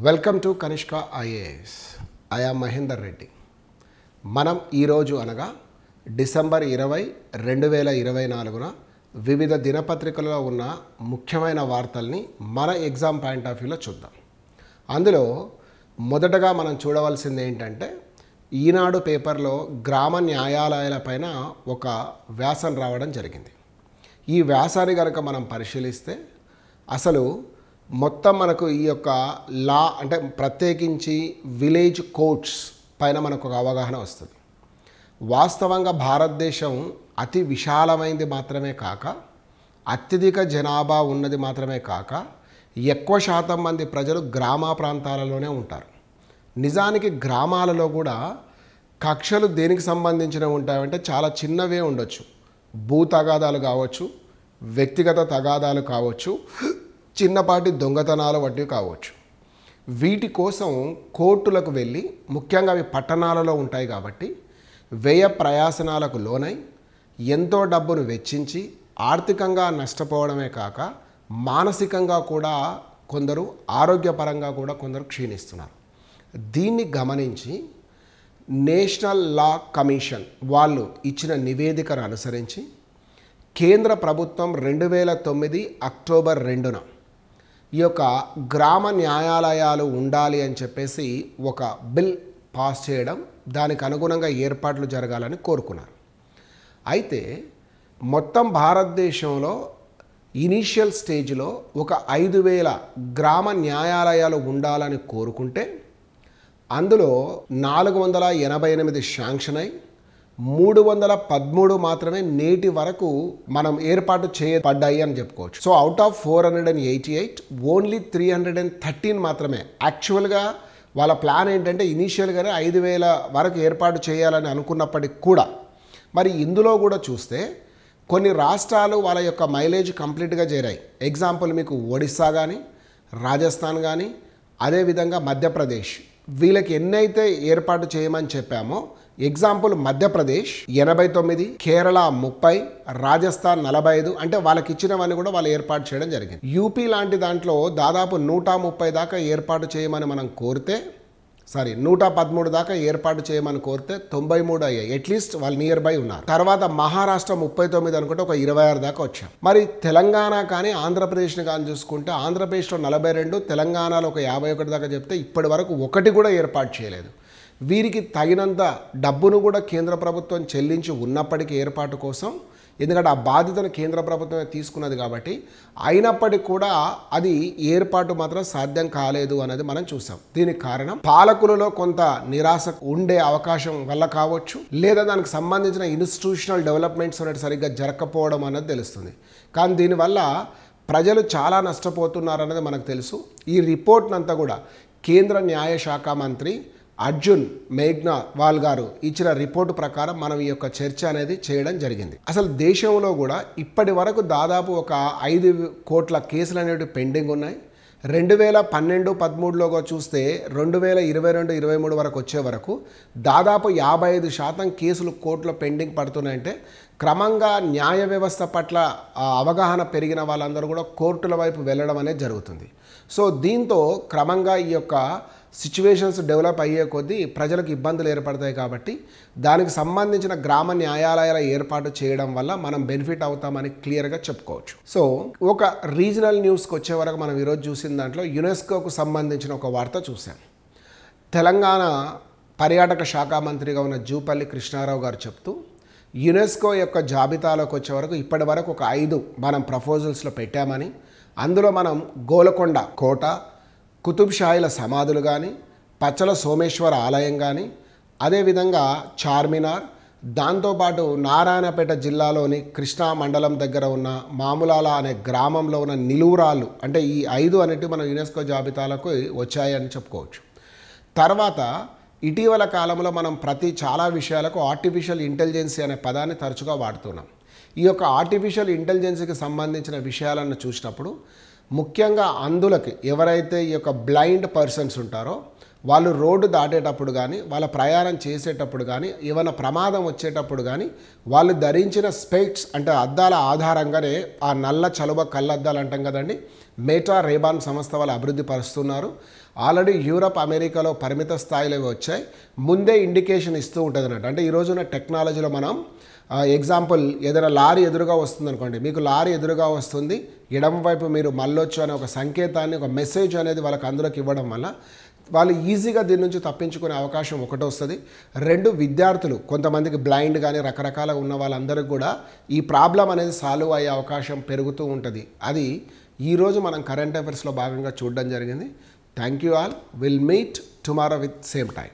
Welcome to Kanishka IAS. I am Mahender Reddy. మనం ఈరోజు అనగా డిసెంబర్ 20, 2024న వివిధ దినపత్రికలలో ఉన్న ముఖ్యమైన వార్తల్ని మన ఎగ్జామ్ పాయింట్ ఆఫ్ వ్యూలో చూద్దాం. అందులో మొదటగా మనం చూడవలసింది ఏంటంటే, ఈనాడు పేపర్లో గ్రామ న్యాయాలయాలపైన ఒక వ్యాసం రావడం జరిగింది. ఈ వ్యాసాన్ని కనుక మనం పరిశీలిస్తే అసలు మొత్తం మనకు ఈ యొక్క లా అంటే ప్రత్యేకించి విలేజ్ కోర్ట్స్ పైన మనకు ఒక అవగాహన వస్తుంది. వాస్తవంగా భారతదేశం అతి విశాలమైనది మాత్రమే కాక, అత్యధిక జనాభా ఉన్నది మాత్రమే కాక, ఎక్కువ శాతం మంది ప్రజలు గ్రామ ప్రాంతాలలోనే ఉంటారు. నిజానికి గ్రామాలలో కూడా కక్షలు దేనికి సంబంధించినవి ఉంటాయంటే చాలా చిన్నవే ఉండొచ్చు. భూ తగాదాలు కావచ్చు, వ్యక్తిగత తగాదాలు కావచ్చు, చిన్నపాటి దొంగతనాలు వంటివి కావచ్చు. వీటి కోసం కోర్టులకు వెళ్ళి, ముఖ్యంగా అవి పట్టణాలలో ఉంటాయి కాబట్టి వ్యయ ప్రయాసనాలకు లోనై ఎంతో డబ్బును వెచ్చించి ఆర్థికంగా నష్టపోవడమే కాక మానసికంగా కూడా కొందరు, ఆరోగ్యపరంగా కూడా కొందరు క్షీణిస్తున్నారు. దీన్ని గమనించి నేషనల్ లా కమిషన్ వాళ్ళు ఇచ్చిన నివేదికను అనుసరించి కేంద్ర ప్రభుత్వం 2009 అక్టోబర్ 2న ఈ యొక్క గ్రామ న్యాయాలయాలు ఉండాలి అని చెప్పేసి ఒక బిల్ పాస్ చేయడం, దానికి అనుగుణంగా ఏర్పాట్లు జరగాలని కోరుకున్నారు. అయితే మొత్తం భారతదేశంలో ఇనీషియల్ స్టేజ్లో ఒక 5,000 గ్రామ న్యాయాలయాలు ఉండాలని కోరుకుంటే అందులో 488 శాంక్షన్ అయి 313 మాత్రమే నేటి వరకు మనం ఏర్పాటు చేయబడ్డాయి అని చెప్పుకోవచ్చు. సో అవుట్ ఆఫ్ 488 ఓన్లీ 313 మాత్రమే యాక్చువల్గా వాళ్ళ ప్లాన్ ఏంటంటే ఇనీషియల్గానే 5,000 వరకు ఏర్పాటు చేయాలని అనుకున్నప్పటికి కూడా మరి ఇందులో కూడా చూస్తే కొన్ని రాష్ట్రాలు వాళ్ళ యొక్క మైలేజ్ కంప్లీట్గా చేరాయి. ఎగ్జాంపుల్ మీకు ఒడిస్సా కానీ, రాజస్థాన్ కానీ, అదేవిధంగా మధ్యప్రదేశ్, వీళ్ళకి ఎన్నైతే ఏర్పాటు చేయమని చెప్పామో, ఎగ్జాంపుల్ మధ్యప్రదేశ్ 89, కేరళ 30, రాజస్థాన్ 45, అంటే వాళ్ళకి ఇచ్చినవన్నీ కూడా వాళ్ళు ఏర్పాటు చేయడం జరిగింది. యూపీ లాంటి దాంట్లో దాదాపు 130 దాకా ఏర్పాటు చేయమని మనం కోరితే, 113 దాకా ఏర్పాటు చేయమని కోరితే 93 అయ్యాయి. అట్లీస్ట్ వాళ్ళు నియర్ బై ఉన్నారు. తర్వాత మహారాష్ట్ర 39 అనుకుంటే ఒక 26 దాకా వచ్చాం. మరి తెలంగాణ కానీ ఆంధ్రప్రదేశ్ని కానీ చూసుకుంటే ఆంధ్రప్రదేశ్లో 42, తెలంగాణలో ఒక 51 దాకా చెప్తే ఇప్పటి వరకు ఒకటి కూడా ఏర్పాటు చేయలేదు. వీరికి తగినంత డబ్బును కూడా కేంద్ర ప్రభుత్వం చెల్లించి ఉన్నప్పటికీ ఏర్పాటు కోసం, ఎందుకంటే ఆ బాధ్యతను కేంద్ర ప్రభుత్వమే తీసుకున్నది కాబట్టి, అయినప్పటికీ కూడా అది ఏర్పాటు మాత్రం సాధ్యం కాలేదు అనేది మనం చూసాం. దీనికి కారణం పాలకులలో కొంత నిరాశ ఉండే అవకాశం వల్ల కావచ్చు, లేదా దానికి సంబంధించిన ఇన్స్టిట్యూషనల్ డెవలప్మెంట్స్ అనేది సరిగ్గా జరగకపోవడం అన్నది తెలుస్తుంది. కానీ దీనివల్ల ప్రజలు చాలా నష్టపోతున్నారు అన్నది మనకు తెలుసు. ఈ రిపోర్ట్నంతా కూడా కేంద్ర న్యాయశాఖ మంత్రి అర్జున్ మేఘ్వాల్ గారు ఇచ్చిన రిపోర్టు ప్రకారం మనం ఈ యొక్క చర్చ అనేది చేయడం జరిగింది. అసలు దేశంలో కూడా ఇప్పటి వరకు దాదాపు ఒక 5 కోట్ల కేసులు అనేవి పెండింగ్ ఉన్నాయి. 2012-13లో చూస్తే 2022-23 వరకు వచ్చే వరకు దాదాపు 55% కేసులు కోర్టులో పెండింగ్ పడుతున్నాయంటే, క్రమంగా న్యాయ వ్యవస్థ పట్ల అవగాహన పెరిగిన వాళ్ళందరూ కూడా కోర్టుల వైపు వెళ్ళడం అనేది జరుగుతుంది. సో దీంతో క్రమంగా ఈ యొక్క సిచ్యువేషన్స్ డెవలప్ అయ్యే కొద్దీ ప్రజలకు ఇబ్బందులు ఏర్పడతాయి. కాబట్టి దానికి సంబంధించిన గ్రామ న్యాయాలయాల ఏర్పాటు చేయడం వల్ల మనం బెనిఫిట్ అవుతామని క్లియర్గా చెప్పుకోవచ్చు. సో ఒక రీజనల్ న్యూస్కి వచ్చే వరకు మనం ఈరోజు చూసిన దాంట్లో యునెస్కోకు సంబంధించిన ఒక వార్త చూసాం. తెలంగాణ పర్యాటక శాఖ మంత్రిగా ఉన్న జూపల్లి కృష్ణారావు గారు చెప్తూ, యునెస్కో యొక్క జాబితాలోకి వచ్చే వరకు ఇప్పటి వరకు ఒక 5 మనం ప్రపోజల్స్లో పెట్టామని, అందులో మనం గోలకొండ కోట, కుతుబ్షాహీల సమాధులు కానీ, పచ్చల సోమేశ్వర ఆలయం కానీ, అదేవిధంగా చార్మినార్, దాంతోపాటు నారాయణపేట జిల్లాలోని కృష్ణా మండలం దగ్గర ఉన్న మాములాల అనే గ్రామంలో ఉన్న నిలువురాళ్ళు, అంటే ఈ 5 అనేటివి మన యునెస్కో జాబితాలకు వచ్చాయని చెప్పుకోవచ్చు. తర్వాత ఇటీవల కాలంలో మనం చాలా విషయాలకు ఆర్టిఫిషియల్ ఇంటెలిజెన్స్ అనే పదాన్ని తరచుగా వాడుతున్నాం. ఈ యొక్క ఆర్టిఫిషియల్ ఇంటెలిజెన్స్కి సంబంధించిన విషయాలను చూసినప్పుడు ముఖ్యంగా అందులకి ఎవరైతే ఈ యొక్క బ్లైండ్ పర్సన్స్ ఉంటారో వాళ్ళు రోడ్డు దాటేటప్పుడు కానీ వాళ్ళ ప్రయాణం చేసేటప్పుడు కానీ ఏమైనా ప్రమాదం వచ్చేటప్పుడు కానీ వాళ్ళు ధరించిన స్పెక్ట్స్ అంటే అద్దాల ఆధారంగానే ఆ నల్ల చలువ కళ్ళద్దాలు అంటాం కదండి, మెటా రేబాన్ సంస్థ వాళ్ళు అభివృద్ధి పరుస్తున్నారు. ఆల్రెడీ యూరప్ అమెరికాలో పరిమిత స్థాయిలో వచ్చాయి, ముందే ఇండికేషన్ ఇస్తూ ఉంటుంది అన్నట్టు. అంటే ఈ రోజున టెక్నాలజీలో మనం ఎగ్జాంపుల్ ఏదైనా లారీ ఎదురుగా వస్తుంది అనుకోండి, మీకు లారీ ఎదురుగా వస్తుంది, ఎడమ వైపు మీరు మళ్ళొచ్చు అనే ఒక సంకేతాన్ని, ఒక మెసేజ్ అనేది వాళ్ళకి అందులోకి ఇవ్వడం వల్ల వాళ్ళు ఈజీగా దీని నుంచి తప్పించుకునే అవకాశం ఒకటి వస్తుంది. రెండు, విద్యార్థులు కొంతమందికి బ్లైండ్ కానీ రకరకాల ఉన్న వాళ్ళందరికీ కూడా ఈ ప్రాబ్లం అనేది సాల్వ్ అయ్యే అవకాశం పెరుగుతూ ఉంటుంది. అది ఈరోజు మనం కరెంట్ అఫైర్స్లో భాగంగా చూడడం జరిగింది. Thank you all. Will meet tomorrow with same time.